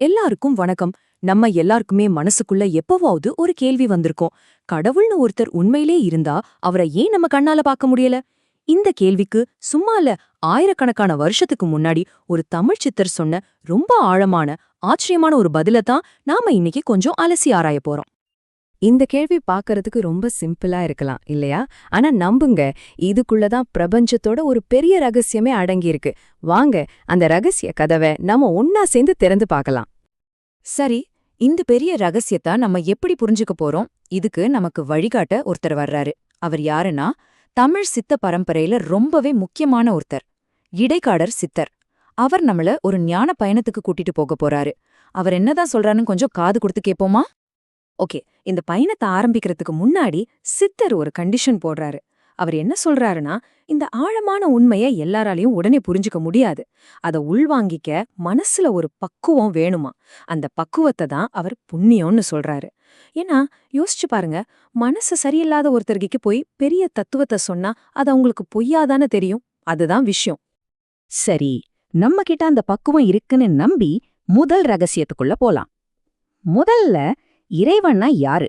எல்லாருக்கும் வணக்கம். நம்ம எல்லாருக்குமே மனசுக்குள்ள எப்பவாவது ஒரு கேள்வி வந்திருக்கும். கடவுள்னு ஒருத்தர் உண்மையிலே இருந்தா அவரை ஏன் நம்ம கண்ணால பார்க்க முடியல? இந்த கேள்விக்கு சும்மா இல்ல, ஆயிரக்கணக்கான வருஷத்துக்கு முன்னாடி ஒரு தமிழ் சித்தர் சொன்ன ரொம்ப ஆழமான, ஆச்சரியமான ஒரு பதில தான் நாம இன்னைக்கு கொஞ்சம் அலசி ஆராய போறோம். இந்த கேள்வி பார்க்கறதுக்கு ரொம்ப சிம்பிளா இருக்கலாம் இல்லையா? ஆனா நம்புங்க, இதுக்குள்ளதான் பிரபஞ்சத்தோட ஒரு பெரிய ரகசியமே அடங்கியிருக்கு. வாங்க, அந்த ரகசிய கதவை நாம ஒன்னா சேர்ந்து திறந்து பார்க்கலாம். சரி, இந்த பெரிய ரகசியத்தை நம்ம எப்படி புரிஞ்சுக்க போறோம்? இதுக்கு நமக்கு வழிகாட்ட ஒருத்தர் வர்றாரு. அவர் யாருன்னா, தமிழ் சித்த பரம்பரையில ரொம்பவே முக்கியமான ஒருத்தர், இடைக்காடர் சித்தர். அவர் நம்மள ஒரு ஞான பயணத்துக்கு கூட்டிட்டு போக போறாரு. அவர் என்னதான் சொல்றாருன்னு கொஞ்சம் காது கொடுத்து கேட்போமா? ஓகே, இந்த பயணத்தை ஆரம்பிக்கிறதுக்கு முன்னாடி சித்தர் ஒரு கண்டிஷன் போடுறாரு. அவர் என்ன சொல்றாருன்னா, இந்த ஆழமான உண்மையை எல்லாராலையும் உடனே புரிஞ்சுக்க முடியாது. அதை உள்வாங்கிக்க மனசுல ஒரு பக்குவம் வேணுமா. அந்த பக்குவத்தை தான் அவர் புண்ணியம்னு சொல்றாரு. ஏன்னா யோசிச்சு பாருங்க, மனசு சரியில்லாத ஒருத்தர்கிட்ட போய் பெரிய தத்துவத்தை சொன்னா அது அவங்களுக்கு பொய்யாதானே தெரியும். அதுதான் விஷயம். சரி, நம்ம கிட்ட அந்த பக்குவம் இருக்குன்னு நம்பி முதல் ரகசியத்துக்குள்ள போலாம். முதல்ல, இறைவன்னா யாரு?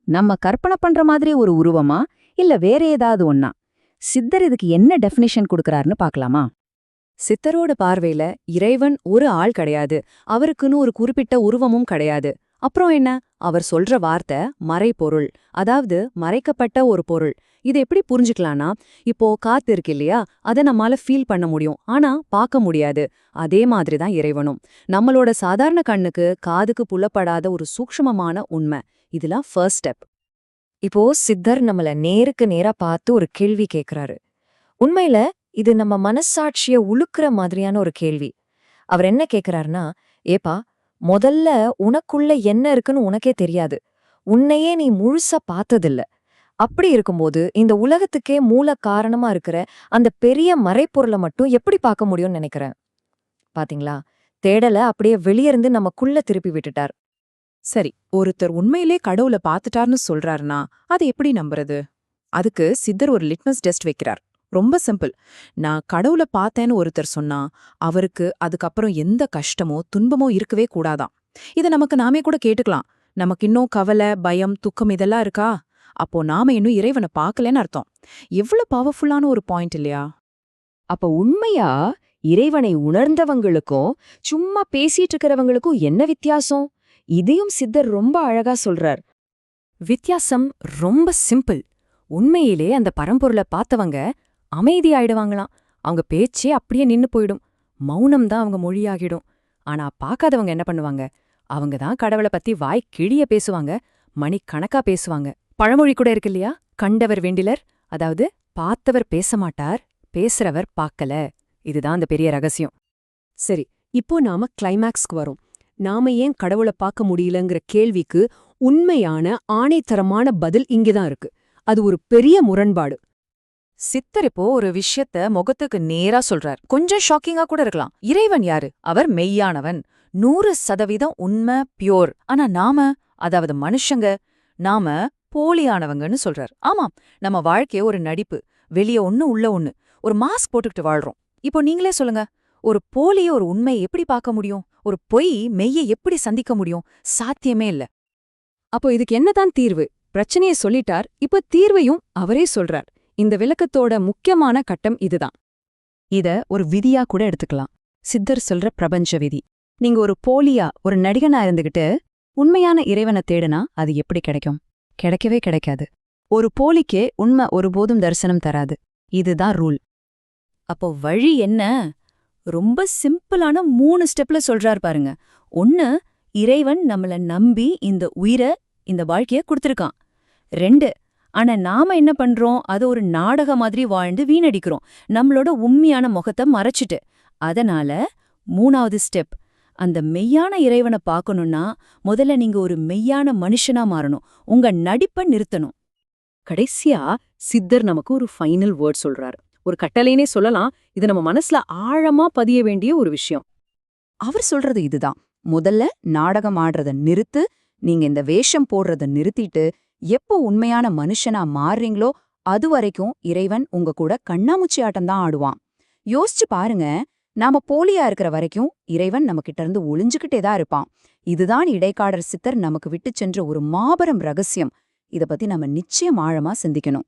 நம்ம கற்பனை பண்ற மாதிரி ஒரு உருவமா, இல்ல வேற ஏதாவது ஒன்னா? சித்தர் இதுக்கு என்ன டெஃபினிஷன் கொடுக்கறாருன்னு பார்க்கலாமா? சித்தரோட பார்வையில இறைவன் ஒரு ஆள் கிடையாது. அவருக்குன்னு ஒரு குறிப்பிட்ட உருவமும் கிடையாது. அப்புறம் என்ன? அவர் சொல்ற வார்த்தை மறைபொருள், அதாவது மறைக்கப்பட்ட ஒரு பொருள். இதை எப்படி புரிஞ்சுக்கலாம்னா, இப்போ காத்து இருக்கு இல்லையா, அதை நம்மால ஃபீல் பண்ண முடியும், ஆனா பார்க்க முடியாது. அதே மாதிரி தான் இறைவனும். நம்மளோட சாதாரண கண்ணுக்கு காதுக்கு புலப்படாத ஒரு சூக்ஷ்மமான உண்மை. இதெல்லாம் ஃபர்ஸ்ட் ஸ்டெப். இப்போ சித்தர் நம்மள நேருக்கு நேரா பார்த்து ஒரு கேள்வி கேட்கிறாரு. உண்மையில இது நம்ம மனசாட்சிய உழுக்குற மாதிரியான ஒரு கேள்வி. அவர் என்ன கேட்கிறாருன்னா, ஏப்பா, முதல்ல உனக்குள்ள என்ன இருக்குன்னு உனக்கே தெரியாது. உன்னையே நீ முழுசா பார்த்ததில்ல. அப்படி இருக்கும்போது இந்த உலகத்துக்கே மூல காரணமா இருக்கிற அந்த பெரிய மறைப்பொருளை மட்டும் எப்படி பார்க்க முடியும்னு நினைக்கிறேன். பாத்தீங்களா, தேடல அப்படியே வெளியிருந்து நமக்குள்ள திருப்பி விட்டுட்டார். சரி, ஒருத்தர் உண்மையிலே கடவுள பாத்துட்டார்னு சொல்றாருனா அதை எப்படி நம்புறது? அதுக்கு சித்தர் ஒரு லிட்மஸ் டெஸ்ட் வைக்கிறார். ரொம்ப சிம்பிள். நான் கடவுள பார்த்தேன்னு ஒருத்தர் சொன்னா அவருக்கு அதுக்கப்புறம் எந்த கஷ்டமோ துன்பமோ இருக்கவே கூடாதாம். இத நமக்கு நாமே கூட கேட்டுக்கலாம். நமக்கு இன்னும் கவலை, பயம், துக்கம் இதெல்லாம் இருக்கா? அப்போ நாம இன்னும் இறைவனை பார்க்கலன்னு அர்த்தம். எவ்வளவு பவர்ஃபுல்லான ஒரு பாயிண்ட் இல்லையா? அப்ப உண்மையா இறைவனை உணர்ந்தவங்களுக்கும் சும்மா பேசிட்டு இருக்கிறவங்களுக்கும் என்ன வித்தியாசம்? இதையும் சித்தர் ரொம்ப அழகா சொல்றார். வித்தியாசம் ரொம்ப சிம்பிள். உண்மையிலே அந்த பரம்பொருளை பார்த்தவங்க அமைதியாயிடுவாங்களாம். அவங்க பேச்சே அப்படியே நின்னு போயிடும். மௌனம் தான் அவங்க மொழியாகிடும். ஆனா பார்க்காதவங்க என்ன பண்ணுவாங்க? அவங்க தான் கடவுளை பத்தி வாய் கிழிய பேசுவாங்க, மணிக்கணக்கா பேசுவாங்க. பழமொழி கூட இருக்கு இல்லையா, கண்டவர் வேண்டிலர். அதாவது பார்த்தவர் பேச மாட்டார், பேசுறவர் பார்க்கல. இதுதான் அந்த பெரிய ரகசியம். சரி, இப்போ நாம கிளைமேக்ஸ்க்கு வரோம். நாம ஏன் கடவுளை பார்க்க முடியலங்கிற கேள்விக்கு உண்மையான ஆணைத்தரமான பதில் இங்கதான் இருக்கு. அது ஒரு பெரிய முரண்பாடு. சித்தர் இப்போ ஒரு விஷயத்த முகத்துக்கு நேரா சொல்றார். கொஞ்சம் ஷாக்கிங்கா கூட இருக்கலாம். இறைவன் யாரு? அவர் மெய்யானவன், 100% உண்மை, பியோர். ஆனா நாம, அதாவது மனுஷங்க, நாம போலியானவங்கன்னு சொல்றார். ஆமாம், நம்ம வாழ்க்கைய ஒரு நடிப்பு. வெளிய ஒண்ணு உள்ள ஒண்ணு, ஒரு மாஸ்க் போட்டுக்கிட்டு வாழ்றோம். இப்போ நீங்களே சொல்லுங்க, ஒரு போலிய ஒரு உண்மையை எப்படி பார்க்க முடியும்? ஒரு பொய் மெய்யை எப்படி சந்திக்க முடியும்? சாத்தியமே இல்ல. அப்போ இதுக்கு என்னதான் தீர்வு? பிரச்சனையை சொல்லிட்டார், இப்ப தீர்வையும் அவரே சொல்றார். இந்த விளக்கத்தோட முக்கியமான கட்டம் இதுதான். இத ஒரு விதியா கூட எடுத்துக்கலாம். சித்தர் சொல்ற பிரபஞ்ச விதி. நீங்க ஒரு போலியா, ஒரு நடிகனா இருந்துகிட்டு உண்மையான இறைவனை தேடுனா அது எப்படி கிடைக்கும்? கிடைக்கவே கிடைக்காது. ஒரு போலிக்கே உண்மை ஒருபோதும் தரிசனம் தராது. இதுதான் ரூல். அப்போ வழி என்ன? ரொம்ப சிம்பிளான 3 ஸ்டெப்ல சொல்றார் பாருங்க. 1, இறைவன் நம்மள நம்பி இந்த உயிரை, இந்த வாழ்க்கைய கொடுத்திருக்கான். 2, ஆனா நாம என்ன பண்றோம்? அது ஒரு நாடக மாதிரி வாழ்ந்து வீணடிக்கிறோம், நம்மளோட உண்மையான முகத்தை மறைச்சிட்டு. அதனால 3வது ஸ்டெப், அந்த மெய்யான இறைவனை பார்க்கணும்னா முதல்ல நீங்க ஒரு மெய்யான மனுஷனா மாறணும். உங்க நடிப்பை நிறுத்தணும். கடைசியா சித்தர் நமக்கு ஒரு ஃபைனல் வேர்ட் சொல்றாரு. ஒரு கட்டளைனே சொல்லலாம். இது நம்ம மனசுல ஆழமா பதிய வேண்டிய ஒரு விஷயம். அவர் சொல்றது இதுதான். முதல்ல நாடகம் ஆடுறத நிறுத்து. நீங்க இந்த வேஷம் போடுறத நிறுத்திட்டு எப்போ உண்மையான மனுஷனா மாறுறீங்களோ அது வரைக்கும் இறைவன் உங்க கூட கண்ணாமூச்சி ஆட்டம் தான் ஆடுவான். யோசிச்சு பாருங்க, நாம போலியா இருக்கிற வரைக்கும் இறைவன் நம்ம கிட்ட இருந்து ஒளிஞ்சுக்கிட்டே தான் இருப்பான். இதுதான் இடைக்காடர் சித்தர் நமக்கு விட்டு சென்ற ஒரு மாபெரும் ரகசியம். இத பத்தி நம்ம நிச்சயம் ஆழமா சிந்திக்கணும்.